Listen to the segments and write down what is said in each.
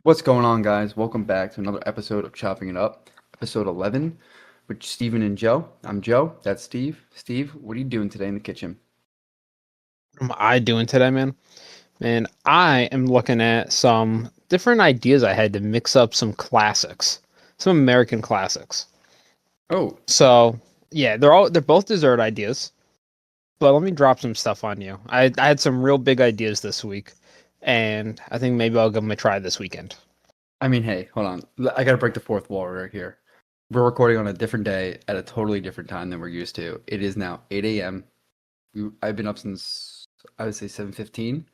What's going on, guys? Welcome back to another episode of Chopping It Up, episode 11, with Steven and Joe. I'm Joe. That's Steve. Steve, what are you doing today in the kitchen? What am I doing today, man? Man, I am looking at some different ideas I had to mix up some classics, some American classics. Oh, So, yeah, they're both dessert ideas, but let me drop some stuff on you. I had some real big ideas this week, and I think maybe I'll give them a try this weekend. I mean, hey, hold on. I gotta break the fourth wall right here. We're recording on a different day at a totally different time than we're used to. It is now 8 a.m. I've been up since, I would say, 7:15.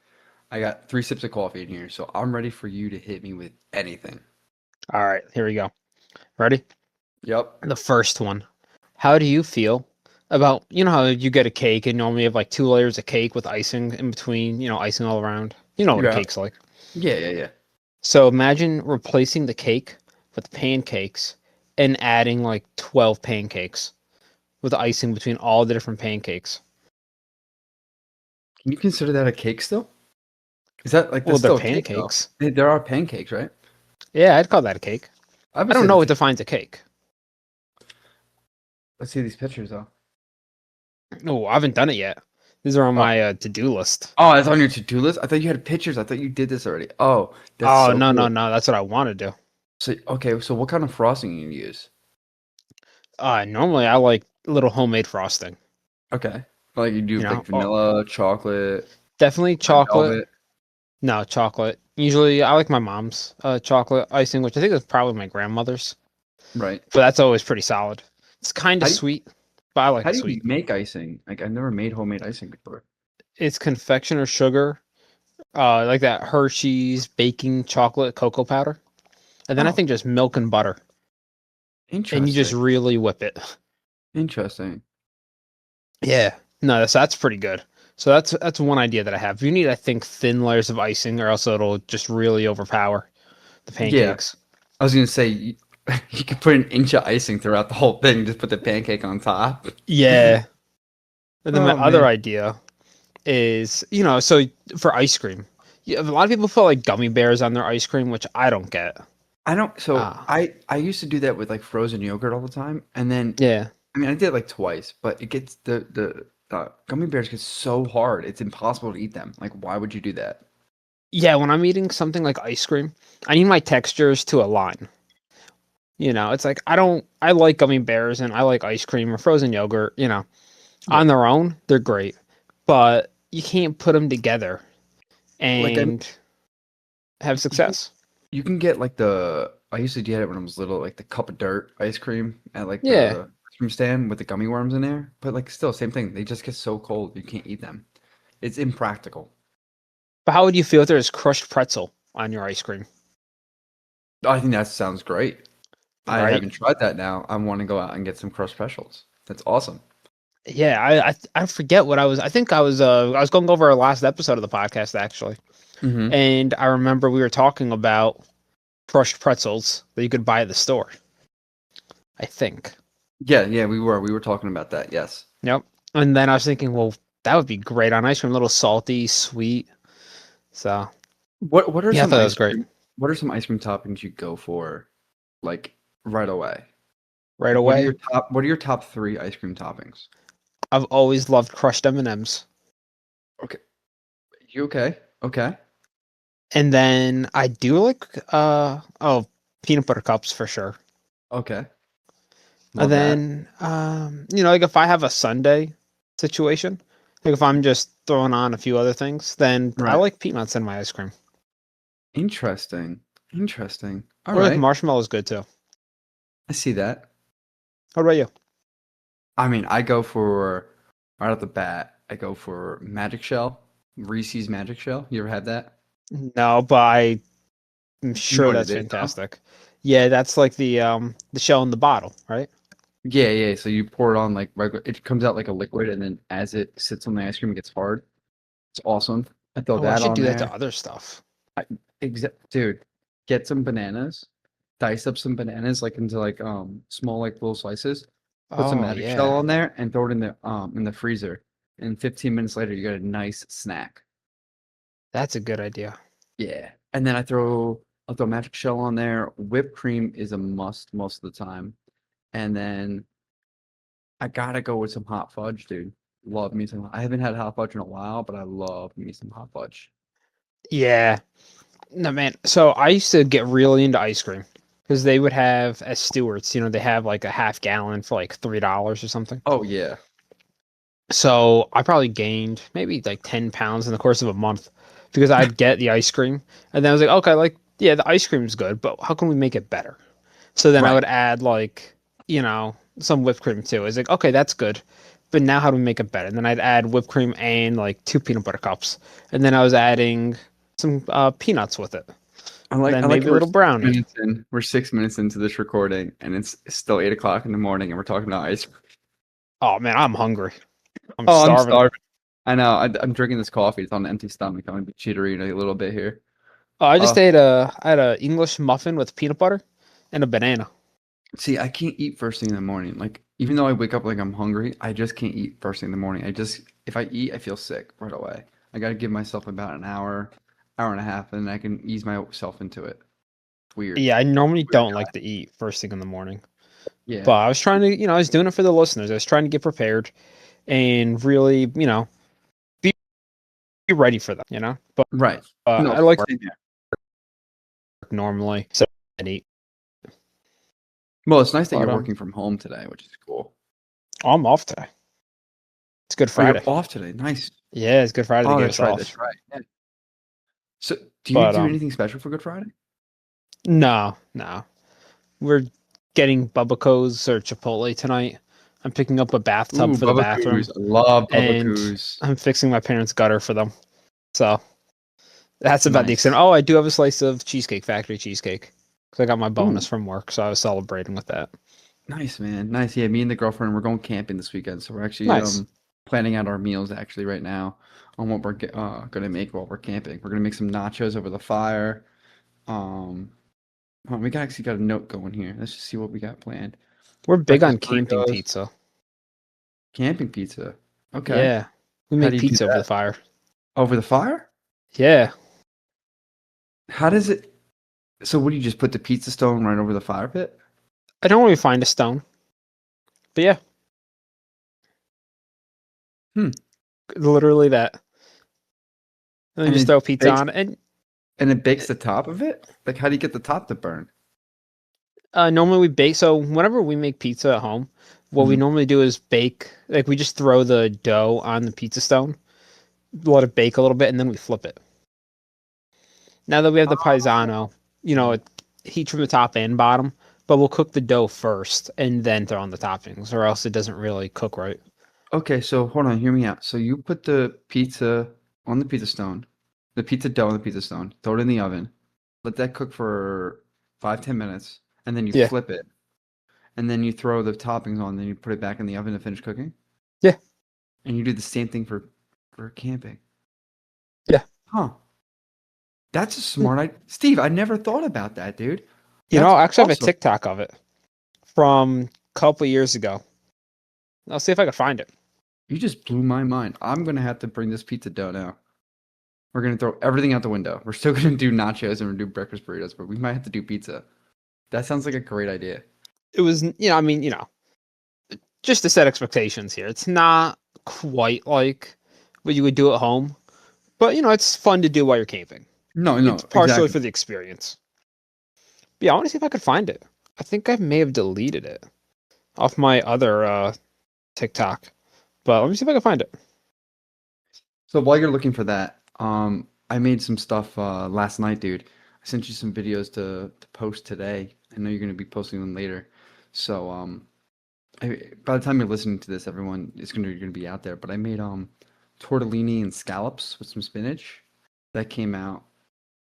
I got 3 sips of coffee in here, so I'm ready for you to hit me with anything. All right, here we go. Ready? Yep. The first one. How do you feel about, how you get a cake and normally you have like two layers of cake with icing in between, icing all around? You know what a Yeah. cake's like. Yeah. So imagine replacing the cake with pancakes and adding like 12 pancakes with icing between all the different pancakes. Can you consider that a cake still? Is that like Well, that's they're still a cake though? pancakes. There are pancakes, right? Yeah, I'd call that a cake. I I would don't say know that's what a defines a cake. Let's see these pictures though. Oh, I haven't done it yet. These are on Oh, my to-do list. oh, it's on your to-do list. I thought you had pictures. I thought you did this already. Oh, that's Oh, so no, no, cool. no. That's what I want to do. So okay, so what kind of frosting you use? Normally I like little homemade frosting. Okay, like you do like Oh, vanilla, chocolate, definitely red chocolate. velvet. No, chocolate. Usually I like my mom's chocolate icing, which I think is probably my grandmother's. Right. But that's always pretty solid. It's kind of How do you, sweet, but I like how it do you sweet. make icing? Like I've never made homemade icing before. It's confectioner sugar, like that Hershey's baking chocolate cocoa powder, and then I Oh, think just milk and butter, and you just interesting. really whip it. Interesting. Yeah, no, that's pretty good. So that's one idea that I have. You need, I think, thin layers of icing, or else it'll just really overpower the Yeah, pancakes. I was gonna say you could put an inch of icing throughout the whole thing. Just put the pancake on top. Yeah, and then my Oh other man. idea is, so for ice cream, a lot of people put like gummy bears on their ice cream, which I don't get. I don't. So Ah, I used to do that with like frozen yogurt all the time, and then yeah. I mean I did it like twice, but it gets the gummy bears get so hard, it's impossible to eat them. Like, why would you do that? Yeah, when I'm eating something like ice cream, I need my textures to align. It's like I like gummy bears and I like ice cream or frozen yogurt, Yeah, on their own, they're great. But you can't put them together like and have you can success. you can get like the I used to get it when I was little, like the cup of dirt ice cream at like Yeah. the ice cream stand with the gummy worms in there, but like still same thing. They just get so cold you can't eat them. It's impractical. But how would you feel if there's crushed pretzel on your ice cream? I think that sounds great. I Right? haven't tried that now. I want to go out and get some crust specials. That's awesome. Yeah, I forget what I think I was going over our last episode of the podcast actually. Hmm. And I remember we were talking about crushed pretzels that you could buy at the store. I think. Yeah, we were talking about that. Yes. Yep. And then I was thinking, well, that would be great on ice cream, a little salty, sweet. So What are yeah, I some thought that was great. what are some ice cream toppings you go for like right away? Right Like away, what are your top three ice cream toppings? I've always loved crushed M&Ms. Okay. You okay? Okay. And then I do like peanut butter cups for sure. Okay. And Love that. then like if I have a Sunday situation, like if I'm just throwing on a few other things, then I Right. like peanuts in my ice cream. Interesting. Interesting. All Or like right. marshmallows good too. I see that. How about you? I mean, I go for right off the bat, I go for Magic Shell, Reese's Magic Shell. You ever had that? No, but I'm You know sure what that's it is, though? fantastic. Yeah, that's like the shell in the bottle, right? Yeah. So you pour it on like regular, it comes out like a liquid, and then as it sits on the ice cream, it gets hard. It's awesome. I throw Oh, I that should on do that to there. other stuff. Dude, get some bananas, dice up some bananas like into like small like little slices. Put some Oh magic shell yeah, on there and throw it in the freezer. And 15 minutes later, you got a nice snack. that's a good idea. Yeah. And then I throw I'll throw magic shell on there. Whipped cream is a must most of the time. And then I gotta go with some hot fudge, dude. Love me some. I haven't had hot fudge in a while, but I love me some hot fudge. Yeah. No, man. So I used to get really into ice cream because they would have at Stewart's, they have like a half gallon for like $3 or something. Oh yeah. So I probably gained maybe like 10 pounds in the course of a month because I'd get the ice cream and then I was like, okay, like, yeah, the ice cream's good, but how can we make it better? So then I Right. would add like, some whipped cream too. It's like, okay, that's good. But now how do we make it better? And then I'd add whipped cream and like 2 peanut butter cups. And then I was adding some peanuts with it. I Then like maybe it. a We're little six brownie. minutes in. We're 6 minutes into this recording, and it's still 8 o'clock in the morning, and we're talking about ice cream. Oh man, I'm hungry. I'm Oh, I'm starving. starving. I know. I'm drinking this coffee. It's on an empty stomach. I'm gonna be cheatery a little bit here. Oh, Uh, I had a English muffin with peanut butter and a banana. See, I can't eat first thing in the morning. Like, even though I wake up like I'm hungry, I just can't eat first thing in the morning. If I eat, I feel sick right away. I gotta give myself about an hour, hour and a half, and then I can ease myself into it. Weird. Yeah, I normally Weird don't guy. like to eat first thing in the morning. Yeah. But I was trying to, I was doing it for the listeners. I was trying to get prepared and really, be ready for them. But Right. No, I like to same here. work normally, so I eat. Well, it's nice that But you're working from home today, which is cool. I'm off today. It's Good Oh, you're Friday. off today. Nice. Yeah, it's Good Friday to Oh, get that's us right. That's off. right. Yeah. So, do you But do anything special for Good Friday? no, no. We're getting Bubbaco's or Chipotle tonight. I'm picking up a bathtub Ooh, for the Bubba bathroom, Coos. I love Bubba and Coos. I'm fixing my parents' gutter for them. So that's about the extent. Nice. Oh, I do have a slice of Cheesecake Factory cheesecake because I got my bonus Ooh, from work, so I was celebrating with that. nice, man. Nice. Yeah, me and the girlfriend, we're going camping this weekend, so we're actually Nice. planning out our meals actually right now on what we're gonna make while we're camping. We're gonna make some nachos over the fire. Um, we actually got a note going here. Let's just see what we got planned. We're big on Breakfast camping burritos, pizza. camping pizza. Okay. Yeah, we How do make you do pizza over the that? fire. Over the fire? Yeah, How does it? So, what do you just put the pizza stone right over the fire pit? I don't really find a stone, but yeah, Hmm. literally that. And then And just it throw pizza bakes on it. And and it bakes the top of it? Like, how do you get the top to burn? normally we bake. So whenever we make pizza at home, what we Mhm. normally do is bake. Like we just throw the dough on the pizza stone, let it bake a little bit, and then we flip it. Now that we have the paisano, Oh. it heats from the top and bottom, but we'll cook the dough first and then throw on the toppings, or else it doesn't really cook right. Okay, so hold on, hear me out. So you put the pizza on the pizza stone, the pizza dough on the pizza stone, throw it in the oven, let that cook for 5, 10 minutes, and then you Yeah, flip it, and then you throw the toppings on, then you put it back in the oven to finish cooking, yeah, and you do the same thing for camping. yeah. Huh. That's a smart idea. Steve, I never thought about that, dude. That's I actually have a awesome. TikTok of it from a couple years ago. I'll see if I can find it. You just blew my mind. I'm gonna have to bring this pizza dough now. We're gonna throw everything out the window. We're still gonna do nachos and we're gonna do breakfast burritos, but we might have to do pizza. That sounds like a great idea. It was, I mean, just to set expectations here. It's not quite like what you would do at home, but it's fun to do while you're camping. No, It's no, partially exactly. for the experience. But yeah, I want to see if I could find it. I think I may have deleted it off my other TikTok, but let me see if I can find it. So while you're looking for that, I made some stuff last night, dude. I sent you some videos to post today. I know you're gonna be posting them later. So by the time you're listening to this, everyone is gonna be out there. But I made tortellini and scallops with some spinach. That came out.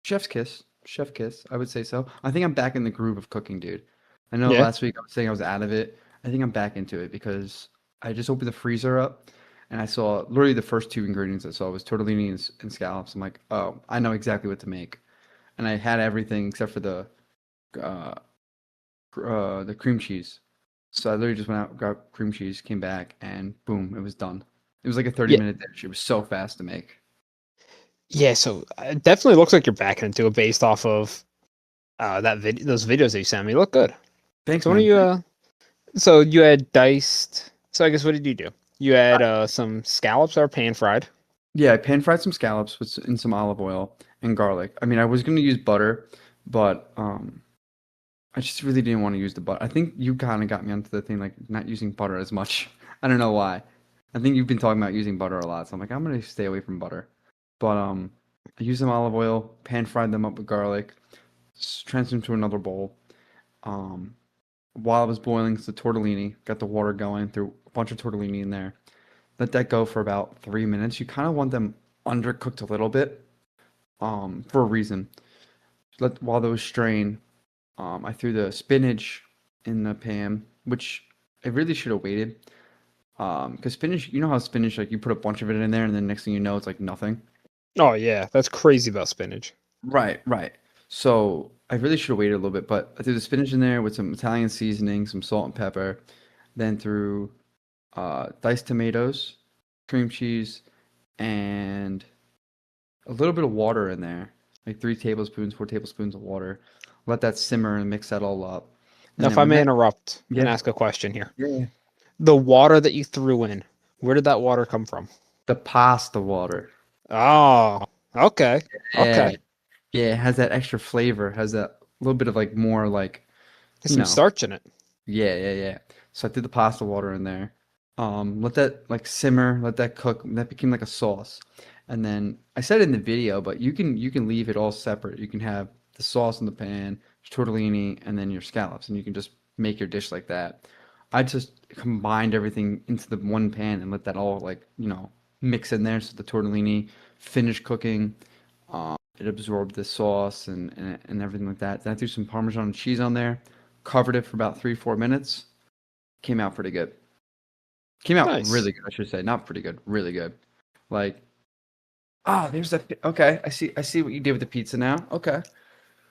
Chef's kiss. Chef kiss, I would say so. I think I'm back in the groove of cooking, dude. I know Yeah, last week I was saying I was out of it. I think I'm back into it because I just opened the freezer up and I saw literally the first two ingredients I saw was tortellini and scallops. I'm like, oh, I know exactly what to make. And I had everything except for uh, the cream cheese. So I literally just went out, got cream cheese, came back, and boom, it was done. It was like a 30 yeah, minute dish. It was so fast to make. yeah. So it definitely looks like you're backing into it based off of. those videos that you sent me look good. Thanks, So when are man. you so you had diced. So I guess what did you do? You had some scallops that are pan fried. Yeah, I pan fried some scallops with in some olive oil and garlic. I mean, I was gonna use butter, but I just really didn't want to use the butter. I think you kind of got me onto the thing like not using butter as much. I don't know why. I think you've been talking about using butter a lot, so I'm like, I'm gonna stay away from butter. But I used some olive oil, pan fried them up with garlic, transferred them to another bowl. Um, while it was boiling, it's the tortellini, got the water going, threw a bunch of tortellini in there. Let that go for about 3 minutes. You kind of want them undercooked a little bit, for a reason. While those strain, I threw the spinach in the pan, which I really should have waited. Because spinach, you know how spinach, like you put a bunch of it in there, and then next thing you know, it's like nothing. Oh yeah, that's crazy about spinach. Right, right. So I really should have waited a little bit, but I threw the spinach in there with some Italian seasoning, some salt and pepper, then threw diced tomatoes, cream cheese, and a little bit of water in there, like 3 tablespoons, 4 tablespoons of water. Let that simmer and mix that all up. Now, And if then I when may that, interrupt and yeah, ask a question here, yeah, the water that you threw in, where did that water come from? the pasta water. Oh, okay, Yeah, okay. yeah, it has that extra flavor, has that little bit of like more like, There's you some know, starch in it. yeah, yeah, yeah. So I threw the pasta water in there. Let that like simmer, let that cook. That became like a sauce. And then I said in the video, but you can leave it all separate. You can have the sauce in the pan, tortellini, and then your scallops, and you can just make your dish like that. I just combined everything into the one pan and let that all like, mix in there so the tortellini finished cooking. It absorbed the sauce and everything like that. Then I threw some Parmesan cheese on there, covered it for about 3, 4 minutes. Came out pretty good. Came out Nice. really good, I should say. Not pretty good, really good. Like, there's that. Okay, I see what you did with the pizza now. Okay.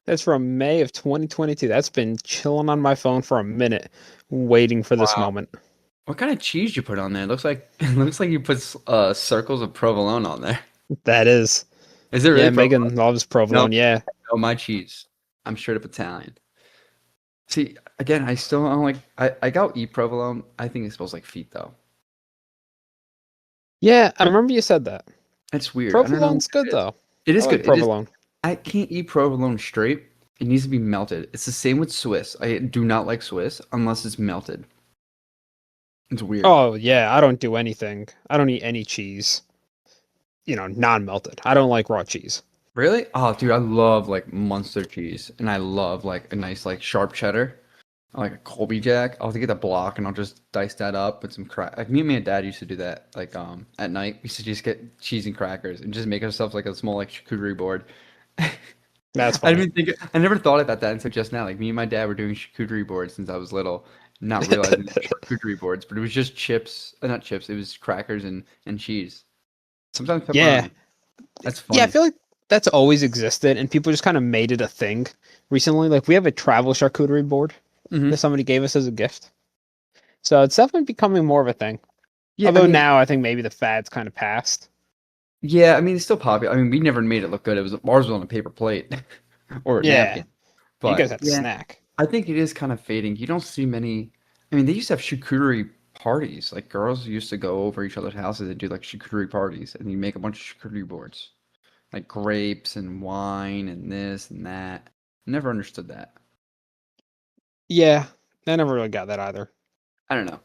That's from May of 2022. That's been chilling on my phone for a minute, waiting for this Wow. moment. What kind of cheese you put on there? It looks like it looks like you put circles of provolone on there. That is. Is it Yeah, really provolone? Megan loves No, provolone. Yeah. no, my cheese. I'm straight up Italian. See, again, I still don't like. I got eat provolone. I think it smells like feet though. Yeah, I remember you said that. It's weird. I don't know what Provolone's good it is. though. It I is like good. It is. provolone. I can't eat provolone straight. It needs to be melted. It's the same with Swiss. I do not like Swiss unless it's melted. It's weird. Oh yeah, I don't do anything. I don't eat any cheese, non-melted. I don't like raw cheese. Really? Oh, dude, I love like Munster cheese, and I love like a nice like sharp cheddar, like a Colby Jack. I'll get the block and I'll just dice that up with some crack. Like me and my dad used to do that. Like at night, we used to just get cheese and crackers and just make ourselves like a small like charcuterie board. That's I funny. didn't think I never thought about that until just now. Like me and my dad were doing charcuterie boards since I was little, not realizing they were charcuterie boards, but it was just chips, not chips. It was crackers and cheese. Sometimes Yeah. pepperoni. That's Yeah, I funny. feel like that's always existed and people just kind of made it a thing recently. Like we have a travel charcuterie board that Hmm. somebody gave us as a gift. So it's definitely becoming more of a thing. Yeah, I Although mean, now I think maybe the fad's kind of passed. yeah, I mean it's still popular. I mean, we never made it look good. It was ours was on a paper plate or a Yeah. napkin. You guys But had to yeah, snack. I think it is kind of fading. You don't see many. I mean, they used to have charcuterie parties. Like girls used to go over each other's houses and do like charcuterie parties, and you make a bunch of charcuterie boards, like grapes and wine and this and that. Never understood that. Yeah, I never really got that either. I don't know.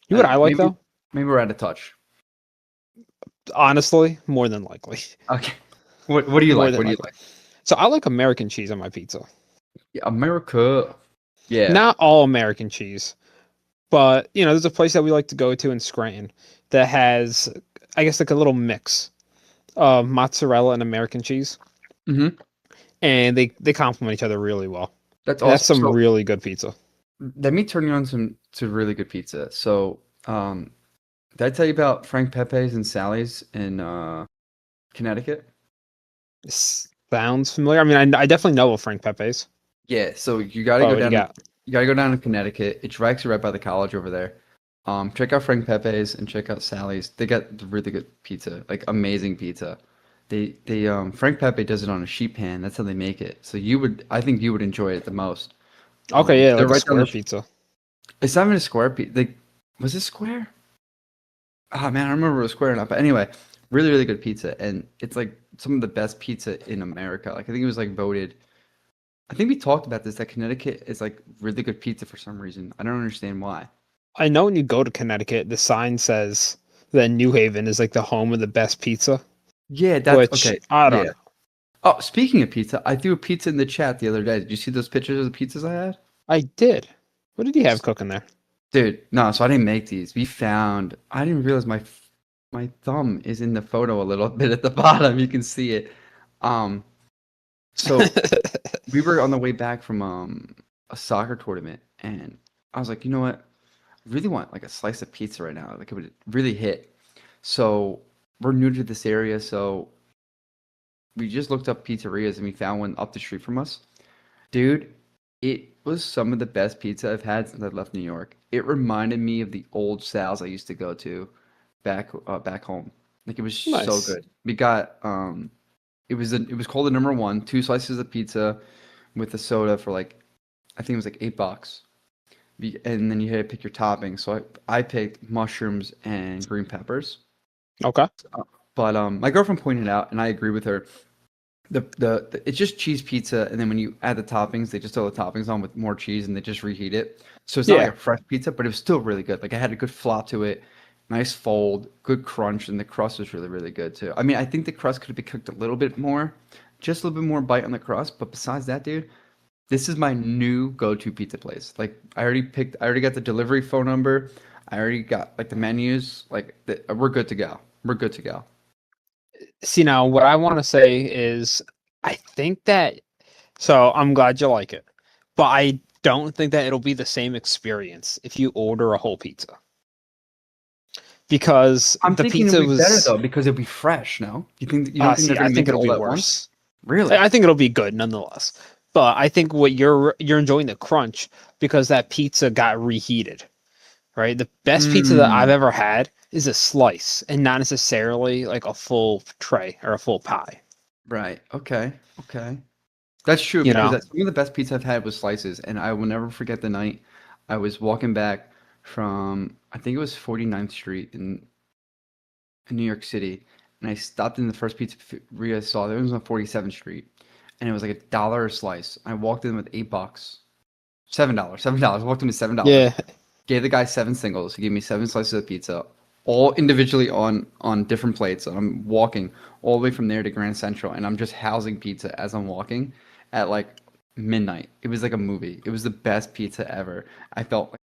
You know what I like Maybe though? we're out of touch. Honestly, more than likely. Okay. What do you More like? than What do you likely. like? So I like American cheese on my pizza. Yeah, America. Yeah. Not all American cheese, but there's a place that we like to go to in Scranton that has, I guess, like a little mix of mozzarella and American cheese, Hmm. and they complement each other really well. That's And that's awesome. some So really good pizza. let me turn you on some to really good pizza. So, did I tell you about Frank Pepe's and Sally's in Connecticut? Sounds familiar. I mean, I definitely know of Frank Pepe's. Yeah. So you got to Oh, go what do you down to got? Connecticut. It's actually right by the college over there. Check out Frank Pepe's and check out Sally's. They got really good pizza, like amazing pizza. They Frank Pepe does it on a sheet pan. That's how they make it. So I think you would enjoy it the most. Okay, yeah, They're like a right down the. square pizza. It's not even a square pizza. Was it square? Oh man, I don't remember if it was square or not. But anyway, really really good pizza, and it's like some of the best pizza in America. Like I think it was like voted. I think we talked about this. That Connecticut is like really good pizza for some reason. I don't understand why. I know when you go to Connecticut, the sign says that New Haven is like the home of the best pizza, Yeah, that's which okay. I don't Yeah. know. Oh, speaking of pizza, I threw a pizza in the chat the other day. Did you see those pictures of the pizzas I had? I did. What did he have cooking there? Dude, no, so I didn't make these. I didn't realize my thumb is in the photo a little bit at the bottom. You can see it. Um, so we were on the way back from a soccer tournament, and I was like, you know what? I really want like a slice of pizza right now. Like it would really hit. So we're new to this area, so we just looked up pizzerias and we found one up the street from us. Dude, it was some of the best pizza I've had since I left New York. It reminded me of the old Sal's I used to go to back home. Like it was so Nice. good. We got it was called the number one, two slices of pizza with a soda for like I think it was like $8. And then you had to pick your toppings. So I picked mushrooms and green peppers. Okay. But my girlfriend pointed out, and I agree with her, it's just cheese pizza, and then when you add the toppings, they just throw the toppings on with more cheese, and they just reheat it. So it's not like Yeah. a fresh pizza, but it was still really good. Like it had a good flop to it, nice fold, good crunch, and the crust was really really good too. I mean, I think the crust could have been cooked a little bit more, just a little bit more bite on the crust. But besides that, dude, this is my new go-to pizza place. Like I already got the delivery phone number. I already got like the menus. We're good to go. We're good to go. See, now what I want to say is I think that so I'm glad you like it, but I don't think that it'll be the same experience if you order a whole pizza because I'm the thinking it'll pizza be better was though because it'll be fresh. No, you don't think they're see, I gonna think make it it'll all be at once? worse. Really? I think it'll be good nonetheless. But I think what you're enjoying the crunch because that pizza got reheated, right? The best pizza that I've Mm, ever had is a slice and not necessarily like a full tray or a full pie. right. Okay. Okay. That's true You because know? some of the best pizza I've had was slices, and I will never forget the night I was walking back from I think it was 49th Street in New York City, and I stopped in the first pizzeria I saw. It was on 47th Street, and it was like $1 a slice. I walked in with $8, $7, $7. I walked in with $7. Yeah. Gave the guy seven singles. He gave me seven slices of pizza, all individually on different plates. And I'm walking all the way from there to Grand Central, and I'm just housing pizza as I'm walking at like midnight. It was like a movie. It was the best pizza ever. I felt like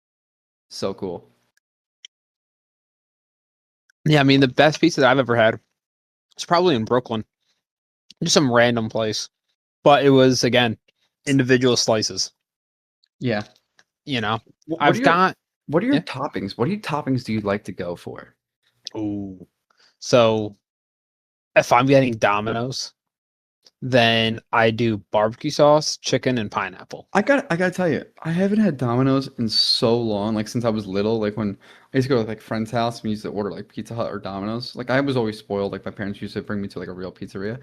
so cool. Yeah, I mean the best pizza that I've ever had is probably in Brooklyn. Just some random place. But it was again individual slices. Yeah. You know? What are I've your got yeah. toppings? What are your toppings do you like to go for? Ooh. So if I'm getting Domino's, then I do barbecue sauce, chicken, and pineapple. I gotta tell you, I haven't had Domino's in so long, like since I was little, like when I used to go to like friend's house and we used to order like Pizza Hut or Domino's. Like I was always spoiled, like my parents used to bring me to like a real pizzeria.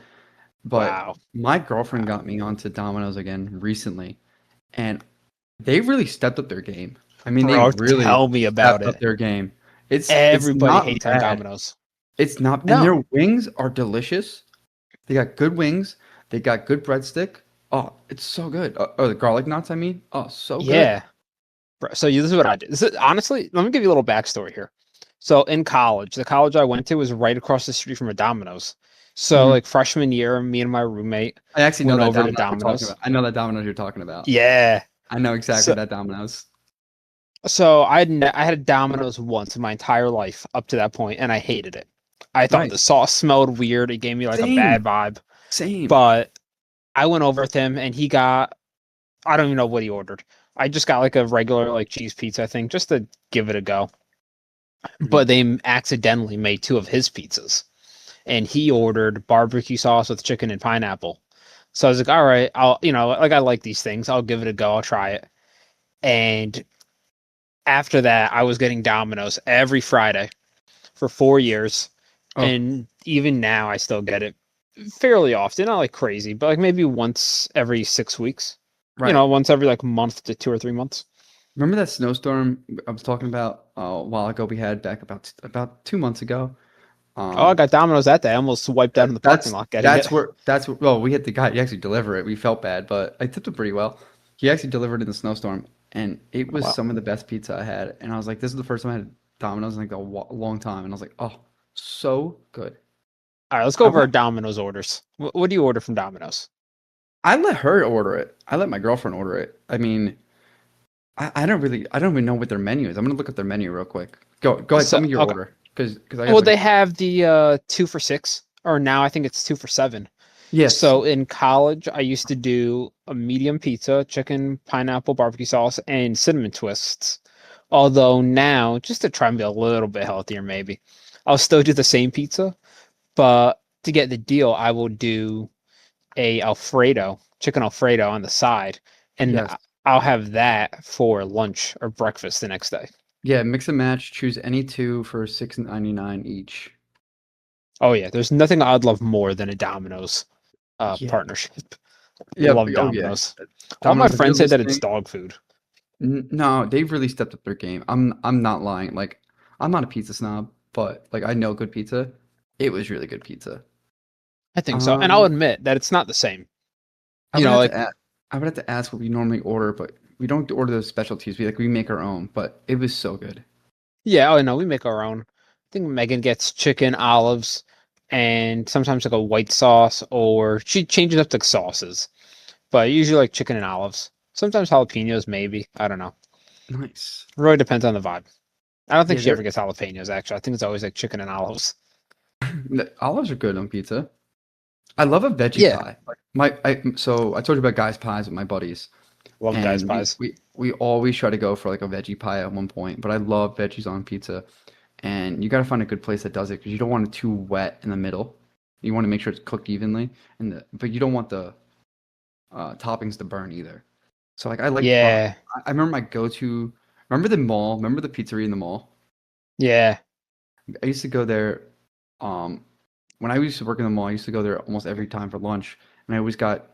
But Wow. my girlfriend Wow. got me onto Domino's again recently, and they really stepped up their game. I mean, they Bro, really tell me about stepped up it. their game. It's Everybody not hates on bad. Domino's. It's not, and No. their wings are delicious. They got good wings. They got good breadstick. Oh, it's so good. Oh, the garlic knots, I mean. Oh, so good. Yeah. Bro, so this is what I did. Honestly, let me give you a little backstory here. So in college, the college I went to was right across the street from a Domino's. So Mhm. like freshman year, me and my roommate I actually know went that over to Domino's you're talking Domino's. about. I know that Domino's you're talking about. Yeah. I know exactly So that Domino's. I had a Domino's once in my entire life up to that point, and I hated it. I thought the Nice. sauce smelled weird. It gave me like a bad Same. vibe. Same. But I went over with him, and he got I don't even know what he ordered. I just got like a regular like cheese pizza, I think, just to give it a go. Mhm. But they accidentally made two of his pizzas, and he ordered barbecue sauce with chicken and pineapple. So I was like, all right, like I like these things. I'll give it a go. I'll try it. And after that, I was getting Domino's every Friday for 4 years, Oh, and even now I still get it. fairly often, not like crazy, but like maybe once every 6 weeks. Right. Once every like month to 2 or 3 months. Remember that snowstorm I was talking about a while ago we had back about 2 months ago? Oh, I Um, got Domino's that day. I almost wiped out in that the parking that's lot getting it. that's where well we had the guy he actually deliver it. We felt bad, but I tipped him pretty well. He actually delivered in the snowstorm, and it Oh, was wow. some of the best pizza I had. And I was like, this is the first time I had Domino's in like a long time, and I was like, oh, so good. All right, let's go I over our went. Domino's orders. What do you order from Domino's? I let her order it. I let my girlfriend order it. I mean, I don't even know what their menu is. I'm gonna look up their menu real quick. Go ahead, tell So, me your okay. order, because I gotta Well, look they at this. have the 2 for $6, or now I think it's 2 for $7. Yes. So in college, I used to do a medium pizza, chicken, pineapple, barbecue sauce, and cinnamon twists. Although now, just to try and be a little bit healthier, maybe I'll still do the same pizza, but to get the deal, I will do a Alfredo, chicken Alfredo on the side, and Yes. I'll have that for lunch or breakfast the next day. Yeah, mix and match. Choose any two for 6.99 each. Oh yeah, there's nothing I'd love more than a Domino's Yeah. partnership. Yeah. Love Oh yeah. Domino's. All my Domino's, if you're friends say that it's listening, dog food. No, they've really stepped up their game. I'm not lying. Like, I'm not a pizza snob, but like I know good pizza. It was really good pizza. I think so, and I'll Um, admit that it's not the same. I You would know, have to like ask. I would have to ask what we normally order, but we don't order those specialties. We make our own, but it was so good. yeah, oh no, we make our own. I think Megan gets chicken, olives, and sometimes like a white sauce, or she changes up the sauces. But usually like chicken and olives. Sometimes jalapenos, maybe. I don't know. Nice. It really depends on the vibe. I don't think Yeah, she ever gets jalapenos. Actually, I think it's always like chicken and olives. the olives are good on pizza. I love a veggie Yeah, pie. Like so I told you about guys pies with my buddies, love guys' and pies. we always try to go for like a veggie pie at one point. But I love veggies on pizza, and you got to find a good place that does it because you don't want it too wet in the middle. You want to make sure it's cooked evenly, but you don't want the toppings to burn either. So like I like Yeah, I remember my go-to. Remember the mall? Remember the pizzeria in the mall? yeah. I used to go there. Um, when I used to work in the mall, I used to go there almost every time for lunch, and I always got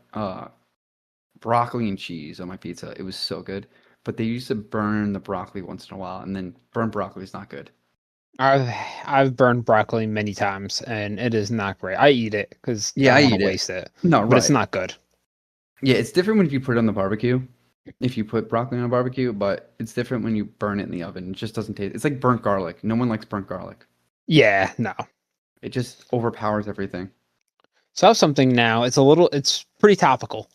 broccoli and cheese on my pizza. It was so good. But they used to burn the broccoli once in a while, and then burnt broccoli is not good. I've I've burned broccoli many times, and it is not great. I eat it because I Yeah, I don't want to eat it. waste it, No, but it's right. not good. Yeah, it's different when if you put it on the barbecue. If you put broccoli on a barbecue, but it's different when you burn it in the oven. It just doesn't taste. It's like burnt garlic. No one likes burnt garlic. Yeah, no. It just overpowers everything. So I have something now. It's pretty topical.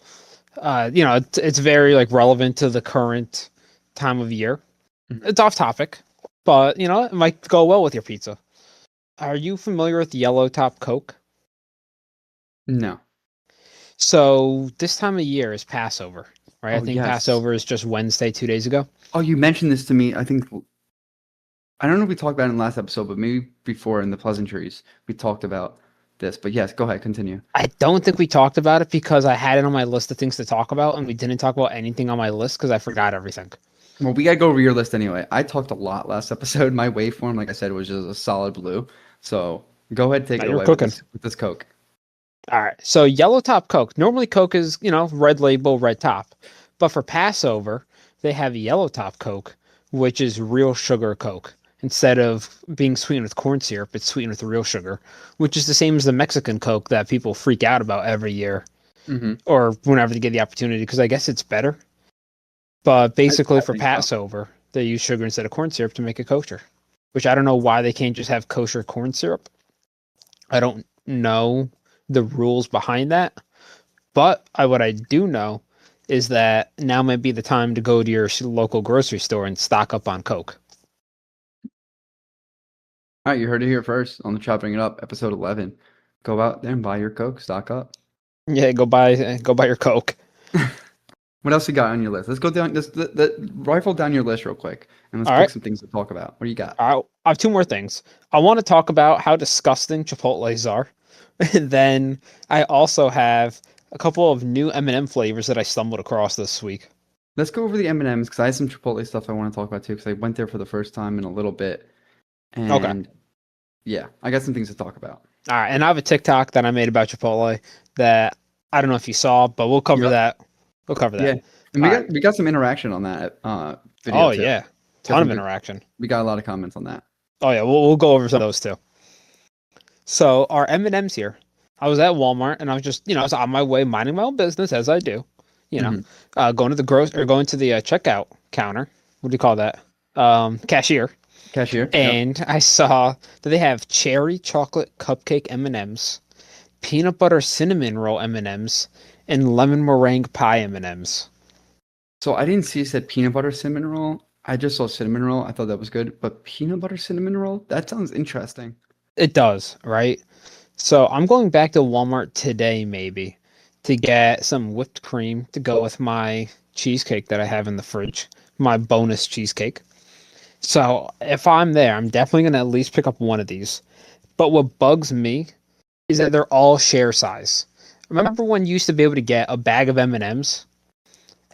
It's very like relevant to the current time of year. Mhm. It's off topic, but it might go well with your pizza. Are you familiar with Yellow Top Coke? No. So this time of year is Passover, right? I Oh think yes. Passover is just Wednesday, 2 days ago. Oh, you mentioned this to me. I don't know if we talked about it in the last episode, but maybe before in the pleasantries we talked about this. But yes, go ahead, continue. I don't think we talked about it because I had it on my list of things to talk about, and we didn't talk about anything on my list because I forgot everything. Well, we gotta go over your list anyway. I talked a lot last episode. My waveform, like I said, was just a solid blue. So go ahead, take Now it you're away with cooking. this Coke. All right. So Yellow Top Coke. Normally Coke is, red label, red top. But for Passover, they have Yellow Top Coke, which is real sugar Coke. Instead of being sweetened with corn syrup, it's sweetened with real sugar, which is the same as the Mexican Coke that people freak out about every year Mm-hmm. or whenever they get the opportunity, because I guess it's better. But basically, I for think so. Passover, they use sugar instead of corn syrup to make it kosher, which I don't know why they can't just have kosher corn syrup. I don't know the rules behind that. But what I do know is that now might be the time to go to your local grocery store and stock up on Coke. All right, you heard it here first on the Chopping It Up, episode 11. Go out there and buy your Coke, stock up. Yeah, go buy your Coke. What else you got on your list? Let's go down rifle down your list real quick, and let's All pick right. some things to talk about. What do you got? I have two more things. I want to talk about how disgusting Chipotle's are. And then I also have a couple of new M&M flavors that I stumbled across this week. Let's go over the M&Ms because I have some Chipotle stuff I want to talk about too because I went there for the first time in a little bit, Okay. and yeah, I got some things to talk about. All right, and I have a TikTok that I made about Chipotle that I don't know if you saw, but we'll cover Yep. that. We'll cover Yeah. that. And All right. we got some interaction on that video Oh too. yeah, Got ton some of good. interaction. We got a lot of comments on that. Oh yeah, we'll go over some of those too. So our M&Ms here. I was at Walmart and I was just, I was on my way minding my own business as I do, you know, Hmm. going to the going to the checkout counter. What do you call that? Cashier. Cashier. Yep. And I saw that they have cherry chocolate cupcake M&Ms, peanut butter cinnamon roll M&Ms, and lemon meringue pie M&Ms. So I didn't see it said peanut butter cinnamon roll. I just saw cinnamon roll. I thought that was good, but peanut butter cinnamon roll? That sounds interesting. It does, right? So I'm going back to Walmart today, maybe, to get some whipped cream to go with my cheesecake that I have in the fridge, my bonus cheesecake. So if I'm there, I'm definitely going to at least pick up one of these. But what bugs me is that they're all share size. Remember when you used to be able to get a bag of M&Ms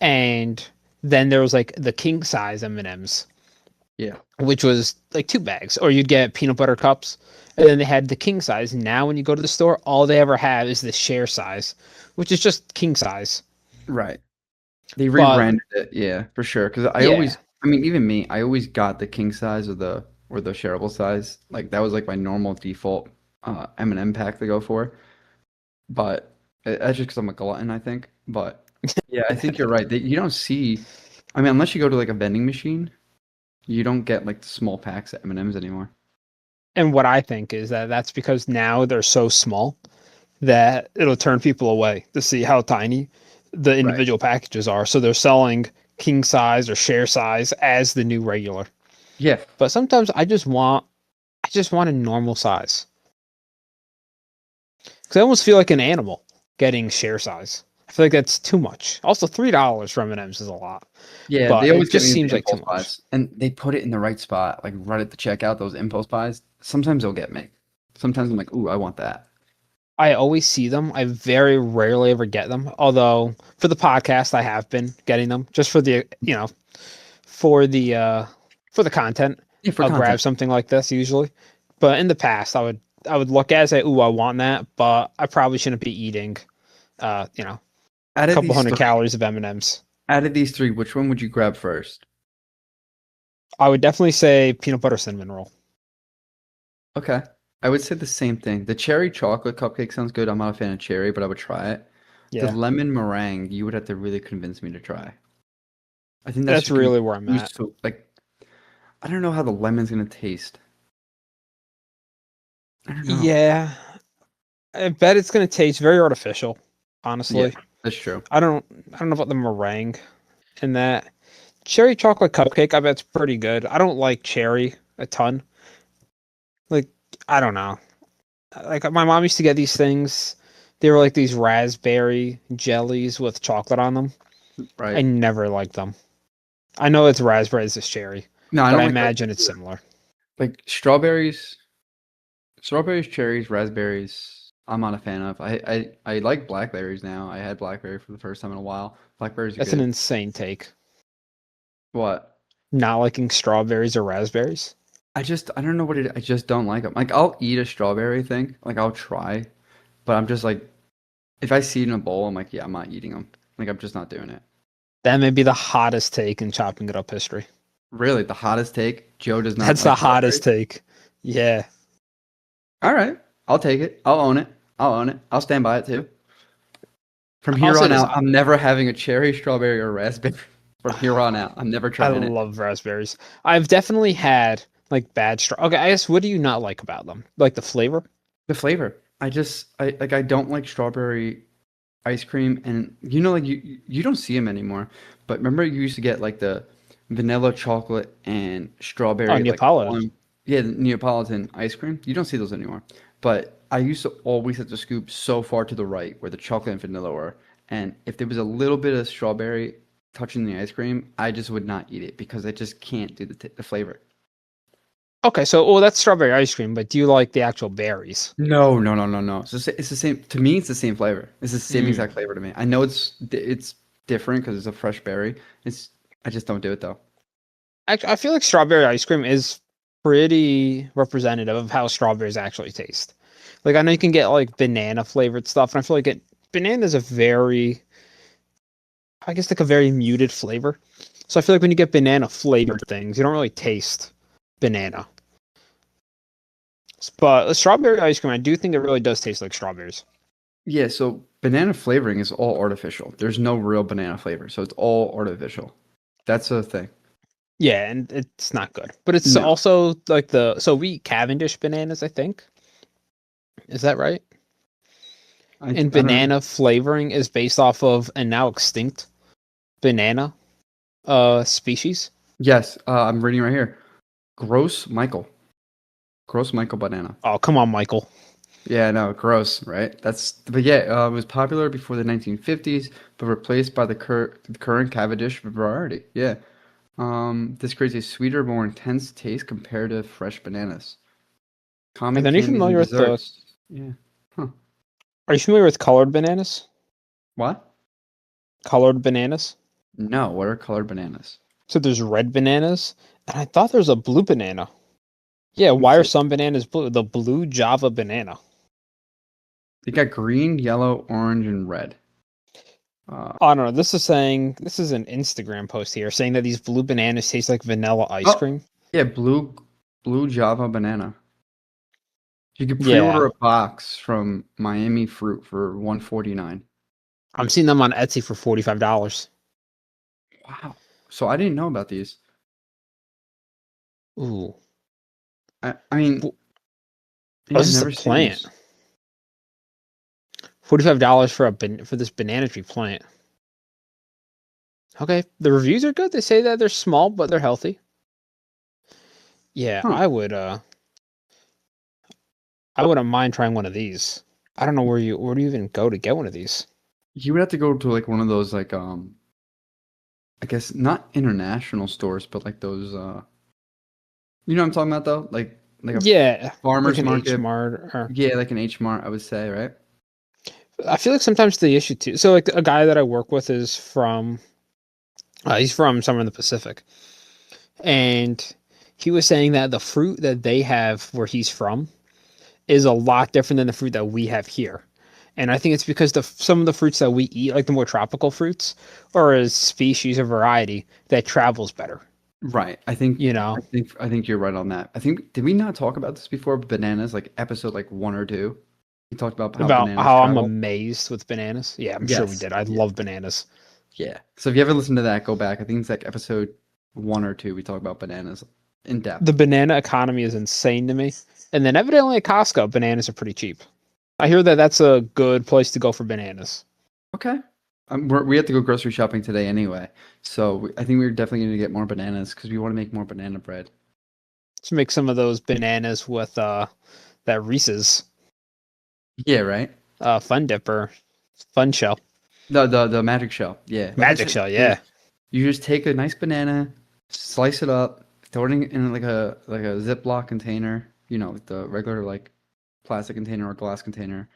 and then there was like the king size M&Ms, Yeah. which was like two bags, or you'd get peanut butter cups, and then they had the king size. Now, when you go to the store, all they ever have is the share size, which is just king size. Right. They But rebranded it, yeah, for sure. Because yeah, I mean, even me, I always got the king size or the shareable size. Like that was like my normal default M&M pack to go for. But that's just because I'm a glutton, I think. But yeah, I think you're right. You don't see, I mean, unless you go to like a vending machine, you don't get like the small packs of M&Ms anymore. and what I think is that that's because now they're so small that it'll turn people away to see how tiny the Right. individual packages are. So they're selling king size or share size as the new regular. Yeah. But sometimes I just want a normal size. Because I almost feel like an animal getting share size. I feel like that's too much. Also, $3 for M&Ms is a lot, Yeah, they but it always get me just with the seems like too impulse much. buys. And they put it in the right spot, like right at the checkout, those impulse buys. Sometimes they'll get me. Sometimes I'm like, ooh, I want that. I always see them. I very rarely ever get them. Although for the podcast, I have been getting them just for the for the uh for the content. Yeah, for I'll grab content. something like this usually. But in the past, I would look at it and say, "Ooh, I want that," but I probably shouldn't be eating, a Out of couple these hundred three, calories of M&Ms. which one would you grab first? I would definitely say peanut butter cinnamon roll. Okay. I would say the same thing. The cherry chocolate cupcake sounds good. I'm not a fan of cherry, but I would try it. The Yeah, lemon meringue, you would have to really convince me to try. I think that's that's just gonna really be where I'm too at. so like I don't know how the lemon's gonna taste. I don't know. Yeah, I bet it's gonna taste very artificial. Yeah, Honestly, that's true. I don't know about the meringue in that cherry chocolate cupcake. I bet it's pretty good. I don't like cherry a ton. Like I don't know. Like my mom used to get these things. They were like these raspberry jellies with chocolate on them. I Right. never liked them. I know it's raspberry, it's just cherry, No, I but don't I like imagine raspberries it's either. similar. Like strawberries, cherries, raspberries. I'm not a fan of. I like blackberries now. I had blackberry for the first time in a while. Blackberries are That's an good. insane take. What? Not liking strawberries or raspberries. I don't know what it. I just don't like them. Like I'll eat a strawberry thing. Like I'll try, but I'm just like, if I see it in a bowl, I'm like, yeah, I'm not eating them. Like I'm just not doing it. That may be the hottest take in chopping it up history. Really, the hottest take. Joe does not That's like the hottest strawberries. take. Yeah. All right, I'll take it. I'll own it. I'll own it. I'll stand by it too. From I'll here say on this. out, I'm never having a cherry, strawberry, or raspberry. From here on out, I'm never I trying it. love raspberries. I've definitely had like bad straw. Okay, I guess what do you not like about them? Like the flavor? The flavor. I don't like strawberry ice cream, and like you don't see them anymore. But remember, you used to get like the vanilla chocolate and Oh, strawberry like Neapolitan. one, yeah, the Neapolitan ice cream. You don't see those anymore. But I used to always have to scoop so far to the right where the chocolate and vanilla were, and if there was a little bit of strawberry touching the ice cream, I just would not eat it because I just can't do the flavor. Okay, so well that's strawberry ice cream, but do you like the actual berries? No, no, no, no, no. It's the same to me. It's the same flavor. It's the same Mm. exact flavor to me. I know it's different because it's a fresh berry. It's I just don't do it though. Actually, I feel like strawberry ice cream is pretty representative of how strawberries actually taste. Like I know you can get like banana flavored stuff, and I feel like banana is a very, I guess like a very muted flavor. So I feel like when you get banana flavored things, you don't really taste banana. But strawberry ice cream, I do think it really does taste like strawberries. Yeah, so banana flavoring is all artificial. There's no real banana flavor, so it's all artificial. That's the thing. Yeah, and it's not good. But it's No, also like so we eat Cavendish bananas, I think. Is that right? I And don't know. banana flavoring is based off of a now extinct banana species. Yes, I'm reading right here. Gross Michael. Gross Michael banana. Oh, come on, Michael. Yeah, no, gross, right? But yeah, it was popular before the 1950s, but replaced by the current Cavendish variety. Yeah. This creates a sweeter, more intense taste compared to fresh bananas. And Common then are you candies and familiar with the desserts. Yeah. Huh. are you familiar with colored bananas? What? Colored bananas? No, what are colored bananas? So there's red bananas, and I thought there's a blue banana. Yeah, Let me why are see. some bananas blue? The blue Java banana. They got green, yellow, orange, and red. Uh, I don't know. This is an Instagram post here saying that these blue bananas taste like vanilla ice oh, cream. yeah, blue Java banana. You could Yeah, pre-order a box from Miami Fruit for 149. I'm seeing them on Etsy for $45. Wow. So I didn't know about these. Ooh, I mean, oh, yeah, I've this is a never seen plant. these. $45 for for this banana tree plant. Okay, the reviews are good. They say that they're small, but they're healthy. Yeah, Huh. I wouldn't mind trying one of these. I don't know where do you even go to get one of these? You would have to go to like one of those like I guess not international stores, but like those you know what I'm talking about though? Like a Yeah, like farmer's an H market. Mart or Yeah, like an H Mart, I would say, right? I feel like sometimes the issue too. So like a guy that I work with is from he's from somewhere in the Pacific, and he was saying that the fruit that they have where he's from is a lot different than the fruit that we have here. And I think it's because some of the fruits that we eat, like the more tropical fruits, are a species or variety that travels better. Right. You know, I think you're right on that. I think did we not talk about this before? Bananas, like episode like one or two. We talked about how about bananas how I'm travel. amazed with bananas. Yeah, I'm sure we Yes. did. I Yeah. love bananas. Yeah. So if you ever listen to that, go back. I think it's like episode one or two. We talk about bananas in The depth. banana economy is insane to me. And then evidently at Costco, bananas are pretty cheap. I hear that that's a good place to go for bananas. Okay. We have to go grocery shopping today anyway. So I think we're definitely going to get more bananas because we want to make more banana bread. Let's make some of those bananas with that Reese's Yeah, right? Fun Dipper Fun Shell. The magic shell. Yeah. Like I Magic said, Shell, yeah. you just take a nice banana, slice it up, throw it in like a Ziploc container, you know, like the regular like plastic container or glass container.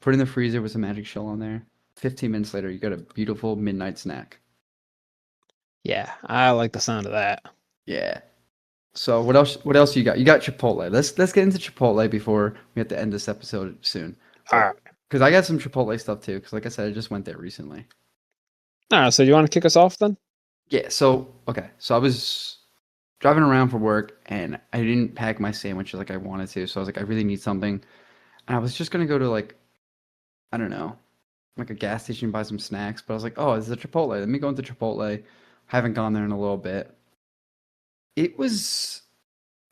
Put it in the freezer with some magic shell on there. 15 minutes later, you got a beautiful midnight snack. Yeah, I like the sound of that. Yeah. So what else? What else you got? You got Chipotle. Let's get into Chipotle before we have to end this episode soon. All right. Because I got some Chipotle stuff too. Because like I said, I just went there recently. All right, so you want to kick us off then? Yeah. So okay. So I was driving around for work and I didn't pack my sandwiches like I wanted to. So I was like, I really need something. And I was just gonna go to like I don't know, like a gas station and buy some snacks. But I was like, oh, it's a Chipotle. Let me go into Chipotle. Haven't gone there in a little bit. It was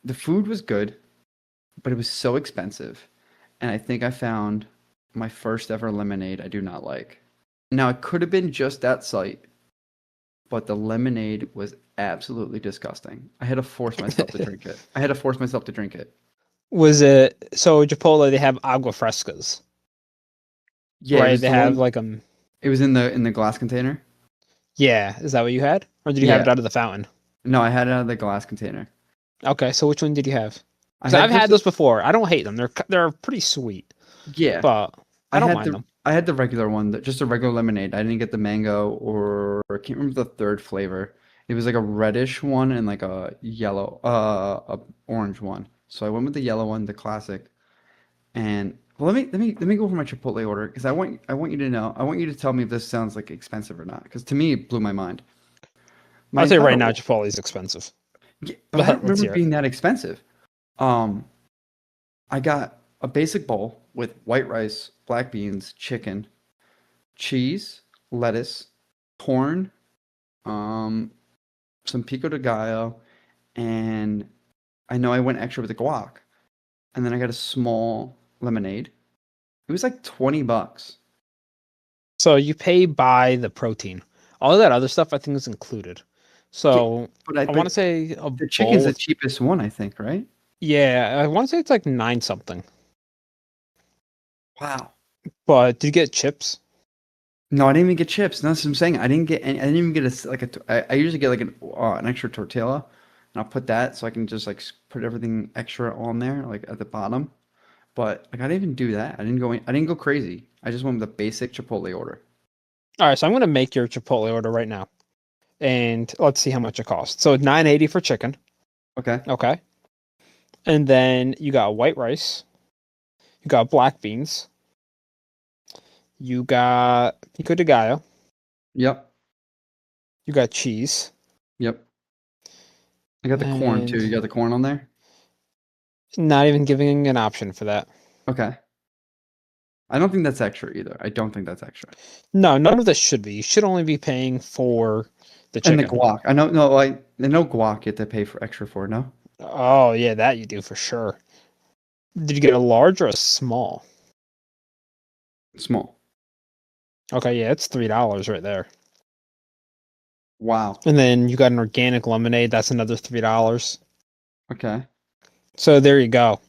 the food was good, but it was so expensive. And I think I found my first ever lemonade I do not like. Now it could have been just that site, but the lemonade was absolutely disgusting. I had to force myself to drink it. I had to force myself to drink it. Was it so Chipotle? They have agua frescas, Yeah, it right? was They the have one. like It was in the glass container. yeah. Is that what you had, or did you have it Yeah. out of the fountain? No, I had it out of the glass container. Okay, so which one did you have? I Because had I've had just those before. I don't hate them. They're pretty sweet, yeah. but I don't mind them. I had the regular one, just a regular lemonade. I didn't get the mango or I can't remember the third flavor. It was like a reddish one and like a orange one. So I went with the yellow one, the classic. And well, let me go over my Chipotle order because I want you to know. I want you to tell me if this sounds like expensive or not. Because to me, it blew my mind. My I'll tell you entire right now, Chipotle is expensive. yeah, but I don't But let's remember hear it it. being that expensive. Um, I got a basic bowl with white rice, black beans, chicken, cheese, lettuce, corn, um, some pico de gallo, and I know I went extra with the guac. And then I got a small lemonade. It was like $20. So you pay by the protein. All of that other stuff I think is included. Yeah, So I want to but say a the bowl chicken's the with, cheapest one, I think, right? yeah, I want to say it's like nine something. Wow. But did you get chips? No, I didn't even get chips. That's what I'm saying. I didn't get any, I didn't even get I usually get like an extra tortilla, and I'll put that so I can just like put everything extra on there, like at the bottom. But like I didn't even do that. I didn't go crazy. I just went with the basic Chipotle order. All right, so I'm gonna make your Chipotle order right now, and let's see how much it costs. So 9.80 for chicken. Okay. Okay, and then you got white rice, you got black beans, you got pico de gallo, Yep. you got cheese, Yep. I got the corn too. and You got the corn on there? not even giving an option for that. Okay. I don't think that's extra either. I don't think that's extra. No, none of this should be. You should only be paying for the And the chicken. guac. I know, no, I know guac you have to pay for extra for, no? Oh yeah, that you do for sure. Did you get a large or a small? Small. Okay, yeah, it's $3 right there. Wow. And then you got an organic lemonade, that's another $3. Okay. So there you go.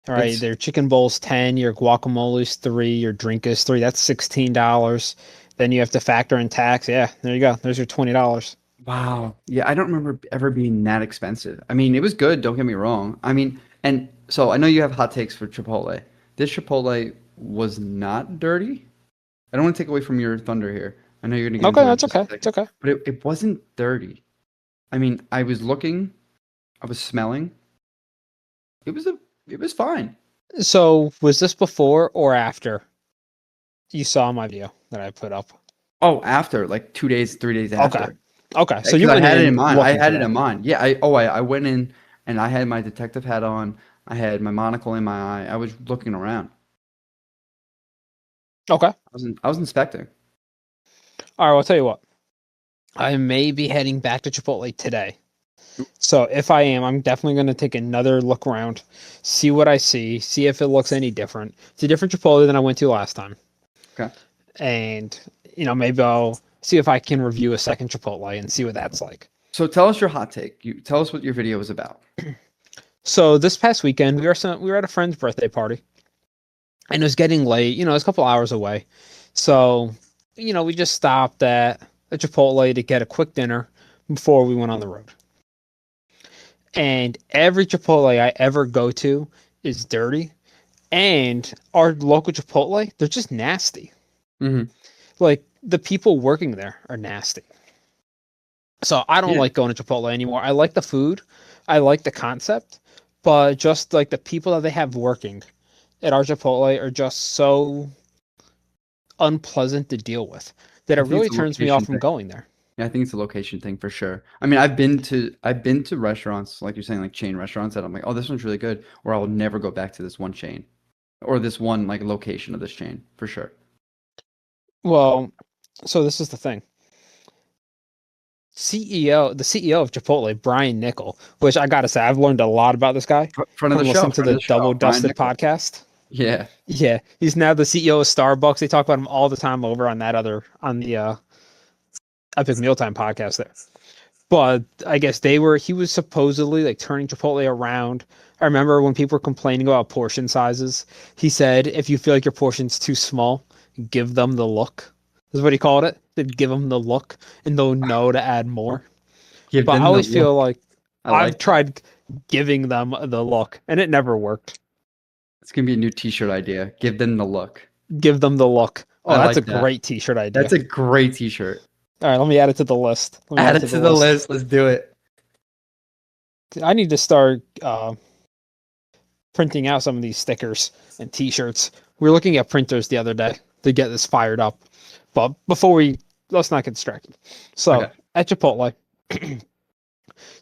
All right, It's their chicken bowl's 10, your guacamole's 3, your drink is 3. That's $16. Then you have to factor in tax. Yeah, there you go. There's your $20. wow. Yeah, I don't remember ever being that expensive. I mean, it was good, don't get me wrong. I mean, and so I know you have hot takes for Chipotle. This Chipotle was not dirty. I don't want to take away from your thunder here. I know you're gonna get Okay, into it in that's just a okay. It's second. okay. But it wasn't dirty. I mean, I was looking, I was smelling. It was a it was fine. So was this before or after you saw my video that I put up? Oh, after like 2 days, 3 days Okay. after. Okay. So you Because I went had it in in mind. I looking for had it that. in mind. Yeah, I went in and I had my detective hat on. I had my monocle in my eye. I was looking around. Okay. I was inspecting. All right, well, I'll tell you what. I may be heading back to Chipotle today. So if I am, I'm definitely going to take another look around, see what I see if it looks any different. It's a different Chipotle than I went to last time. Okay. And, maybe I'll see if I can review a second Chipotle and see what that's like. So tell us your hot take. You tell us what your video was about. So this past weekend, we were at a friend's birthday party, and it was getting late. It was a couple hours away. So, we just stopped at a Chipotle to get a quick dinner before we went on the road. And every Chipotle I ever go to is dirty. And our local Chipotle, they're just nasty. Hmm. Like the people working there are nasty. So I don't Yeah. like going to Chipotle anymore. I like the food, I like the concept, but just like the people that they have working at our Chipotle are just so unpleasant to deal with that it I think really it's a turns me off location from thing. going there. Yeah, I think it's a location thing for sure. I mean, I've been to restaurants like you're saying, like chain restaurants that I'm like, oh, this one's really good, or I'll never go back to this one chain or this one like location of this chain for sure. Well, so this is the thing. The CEO of Chipotle, Brian Nickel, which I gotta say, I've learned a lot about this guy from listening to Friend the of the show, Double Brian Dusted Nichol. podcast. Yeah. Yeah, he's now the CEO of Starbucks. They talk about him all the time over on on the Epic Mealtime podcast there. But I guess he was supposedly like turning Chipotle around. I remember when people were complaining about portion sizes, he said, if you feel like your portion's too small, give them the look. Is what he called it. They'd give them the look and they'll know to add more. Give But I them the always feel look. like I I've like that. tried giving them the look and it never worked. It's gonna be a new T-shirt idea. Give them the look. Give them the look. I Oh, that's a like that. great t-shirt idea. That's a great T-shirt. All right, let me add it to the list. Let me add Add it it to the to the list. list. Let's do it. I need to start printing out some of these stickers and T-shirts. We were looking at printers the other day to get this fired up. But let's not get distracted. So Okay. at Chipotle,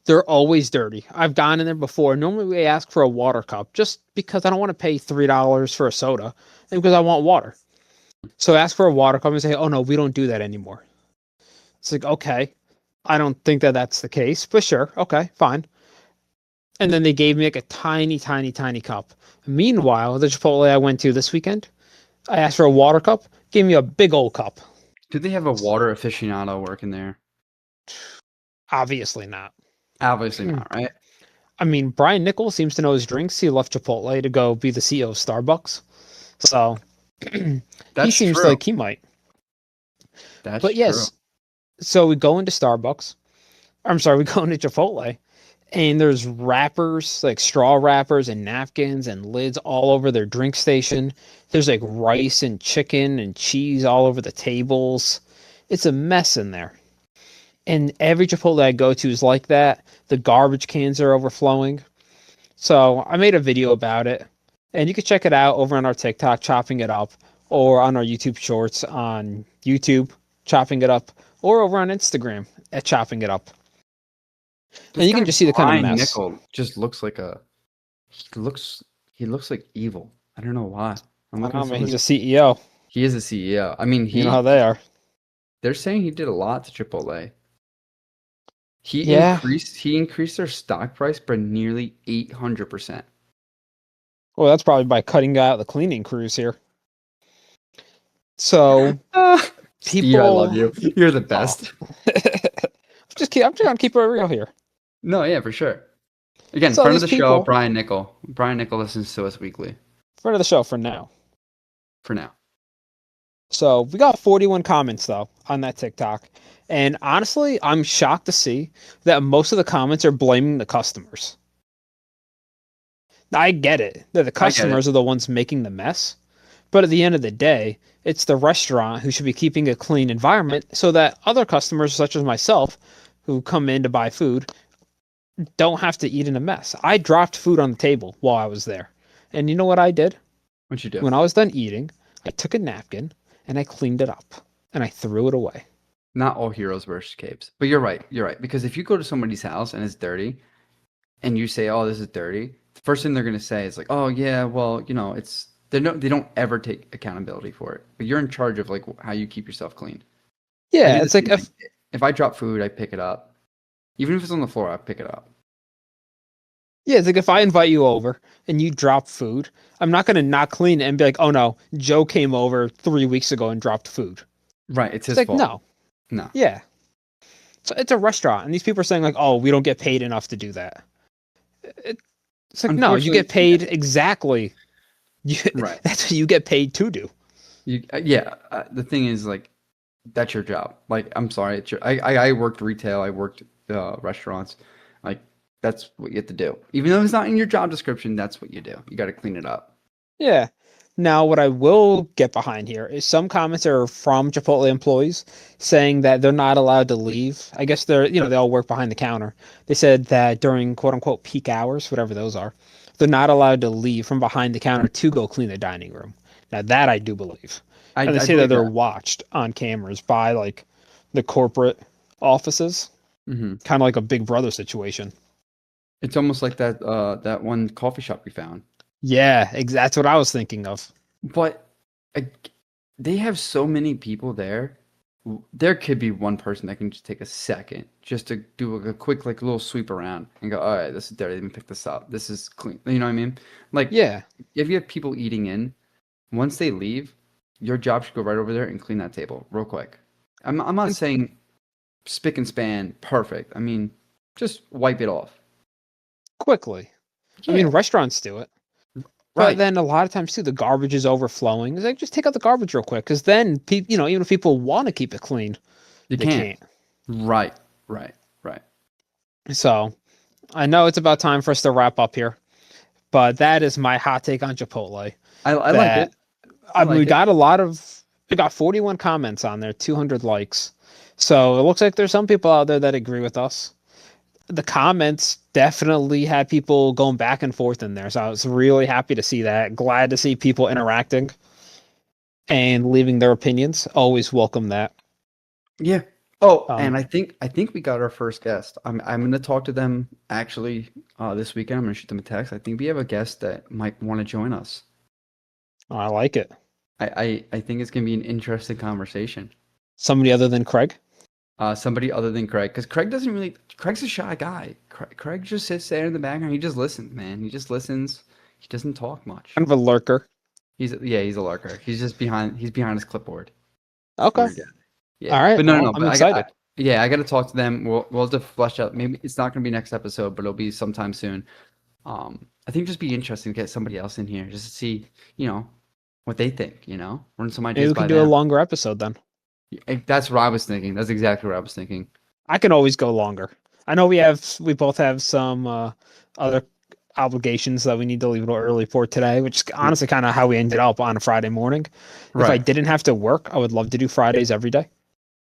they're always dirty. I've gone in there before. Normally we ask for a water cup just because I don't want to pay $3 for a soda and because I want water. So I ask for a water cup and say, oh no, we don't do that anymore. It's like, okay, I don't think that that's the case, but sure. Okay, fine. And then they gave me like a tiny, tiny, tiny cup. Meanwhile, the Chipotle I went to this weekend, I asked for a water cup, gave me a big old cup. Do they have a water aficionado working there? Obviously not. Obviously not, right? I mean, Brian Nichols seems to know his drinks. He left Chipotle to go be the CEO of Starbucks. So he seems true. like he might. That's But yes, so we go into Starbucks. I'm sorry, we go into Chipotle. And there's wrappers, like straw wrappers and napkins and lids all over their drink station. There's like rice and chicken and cheese all over the tables. It's a mess in there. And every Chipotle I go to is like that. The garbage cans are overflowing. So I made a video about it. And you can check it out over on our TikTok, Chopping It Up, or on our YouTube Shorts on YouTube, Chopping It Up, or over on Instagram at Chopping It Up. And you can just see the kind of Brian mess. Nichol just looks like he looks like evil. I don't know why. I'm I looking know, at man. some He's a CEO. he is a CEO. I mean, You know how they are. they're saying he did a lot to Chipotle. Yeah. He increased their stock price by nearly 800%. Well, that's probably by cutting out the cleaning crews here. So Steve, I love people, you. You're the best. I'm trying to keep it real here. No, yeah, for sure. Again, So friend of these the show, people, Brian Nichol. Brian Nichol listens to us weekly friend of the show for now. for now. So we got 41 comments though on that TikTok. And honestly, I'm shocked to see that most of the comments are blaming the customers. I get it that the I get it. customers are the ones making the mess. But at the end of the day, it's the restaurant who should be keeping a clean environment so that other customers, such as myself, who come in to buy food, don't have to eat in a mess. I dropped food on the table while I was there. And you know what I did? What'd you do? When I was done eating, I took a napkin and I cleaned it up and I threw it away. Not all heroes wear capes. But you're right. You're right. Because if you go to somebody's house and it's dirty and you say, oh, this is dirty, the first thing they're going to say is like, oh, yeah, well, you know, they don't ever take accountability for it. But you're in charge of like how you keep yourself clean. Yeah, it's like if I drop food, I pick it up. Even if it's on the floor, I pick it up. yeah, it's like if I invite you over and you drop food, I'm not going to not clean it and be like, oh no, Joe came over 3 weeks ago and dropped food. Right. It's his like, fault. no. No. Yeah. So it's a restaurant, and these people are saying like, "Oh, we don't get paid enough to do that." It's like, no, you get paid exactly. Right. That's what you get paid to do. The thing is, like, that's your job. Like, I'm sorry, I worked retail, I worked restaurants. Like, that's what you have to do. Even though it's not in your job description, that's what you do. You got to clean it up. Yeah. Now, what I will get behind here is some comments are from Chipotle employees saying that they're not allowed to leave. I guess they all work behind the counter. They said that during quote unquote peak hours, whatever those are, they're not allowed to leave from behind the counter to go clean the dining room. Now, that I do believe. And they say that they're watched on cameras by like the corporate offices, kind of like a Big Brother situation. It's almost like that one coffee shop we found. Yeah, that's what I was thinking of. But they have so many people there. There could be one person that can just take a second just to do a quick like little sweep around and go, all right, this is dirty. Let me pick this up. This is clean. You know what I mean? Like, yeah, if you have people eating in, once they leave, your job should go right over there and clean that table real quick. I'm not saying spick and span perfect. I mean, just wipe it off quickly. Yeah. I mean, restaurants do it. But then a lot of times too, the garbage is overflowing. It's like just take out the garbage real quick, because then even if people want to keep it clean, they can't. Right. So I know it's about time for us to wrap up here, but that is my hot take on Chipotle. I like it. We got 41 comments on there, 200 likes. So it looks like there's some people out there that agree with us. the comments definitely had people going back and forth in there. So I was really happy to see that. Glad to see people interacting and leaving their opinions. Always welcome that. Yeah. Oh, Um, and I think we got our first guest. I'm gonna talk to them actually this weekend. I'm gonna shoot them a text. I think we have a guest that might want to join us. I like it. I think it's gonna be an interesting conversation. Somebody other than Craig. Somebody other than Craig, because Craig doesn't really. Craig's a shy guy. Craig just sits there in the background. He just listens, man. He just listens. He doesn't talk much. Kind of a lurker. He's a lurker. He's just behind. He's behind his clipboard. Okay. Weird guy. All Yeah, right. but no, no, Well, no. I'm But excited. yeah, I got to talk to them. We'll have to flesh out. Maybe it's not gonna be next episode, but it'll be sometime soon. I think just be interesting to get somebody else in here just to see, what they think. Run some Maybe ideas we by can do a them. longer episode then. That's what I was thinking. That's exactly what I was thinking. I can always go longer. I know we both have some other obligations that we need to leave a little early for today, which is Yeah. honestly kind of how we ended up on a Friday morning. If I Right. didn't have to work, I would love to do Fridays every day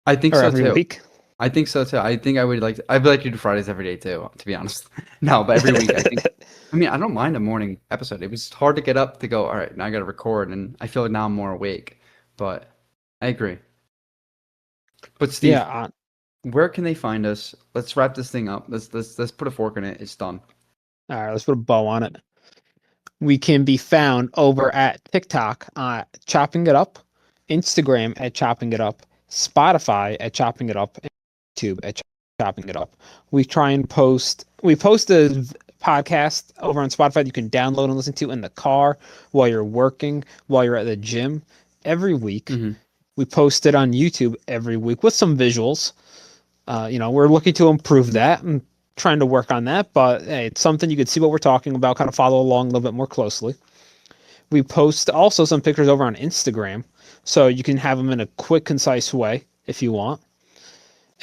I think or so every too. week. I think so too. I think I'd like to do Fridays every day too, to be honest. No, but every week I think. I mean, I don't mind a morning episode. It was hard to get up to go, all right, now I got to record, and I feel like now I'm more awake. But I agree. But Yeah. Steve, where can they find us? Let's wrap this thing up. Let's put a fork in it. It's done. All right. Let's put a bow on it. We can be found over at TikTok Chopping It Up, Instagram at Chopping It Up, Spotify at Chopping It Up, and YouTube at Chopping It Up. We post a podcast over on Spotify that you can download and listen to in the car, while you're working, while you're at the gym every week. Hmm. We post it on YouTube every week with some visuals. We're looking to improve that and trying to work on that, but hey, it's something you can see what we're talking about, kind of follow along a little bit more closely. We post also some pictures over on Instagram, so you can have them in a quick, concise way if you want.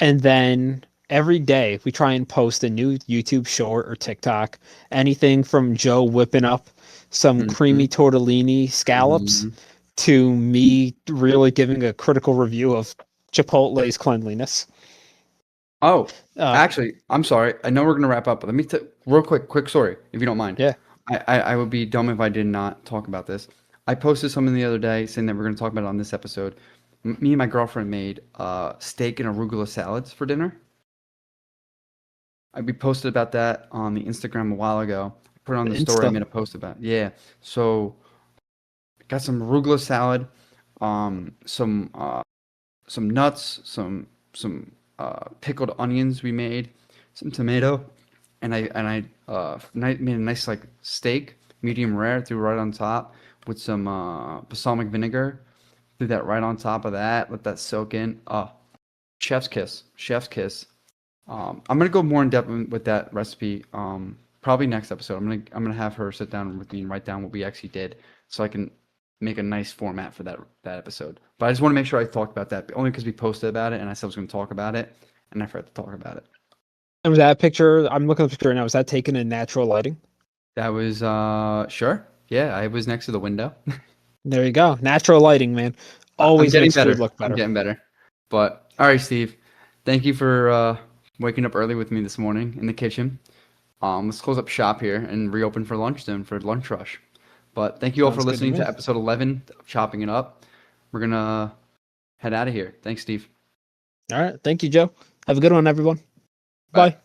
And then every day we try and post a new YouTube short or TikTok, anything from Joe whipping up some Hmm. creamy tortellini scallops Hmm. to me really giving a critical review of Chipotle's cleanliness. Oh, Uh, actually, I'm sorry. I know we're gonna wrap up, but let me real quick story, if you don't mind. yeah, I would be dumb if I did not talk about this. I posted something the other day saying that we're gonna talk about it on this episode. Me and my girlfriend made steak and arugula salads for dinner. We posted about that on the Instagram a while ago. I put it on the the story. I Insta. made a post about it. Yeah. So got some arugula salad, some nuts, some pickled onions we made, some tomato, and made a nice like steak, medium rare, threw right on top with some balsamic vinegar. Threw that right on top of that. Let that soak in. Chef's kiss, chef's kiss. I'm gonna go more in depth with that recipe. Probably next episode. I'm gonna have her sit down with me and write down what we actually did, so I can make a nice format for that episode. But I just want to make sure I talked about that only because we posted about it and I said I was gonna talk about it, and I forgot to talk about it. And was that picture? I'm looking at the picture right now. Was that taken in natural lighting? That was sure. Yeah, I was next to the window. There you go. Natural lighting, man. I'm Always getting makes food better. look I'm better. getting better. But all right, Steve. Thank you for waking up early with me this morning in the kitchen. Let's close up shop here and reopen for lunch then for lunch rush. But thank you all for Sounds good to listening me. to episode 11 of Chopping It Up. We're gonna head out of here. Thanks, Steve. All right. Thank you, Joe. Have a good one, everyone. Bye. Bye.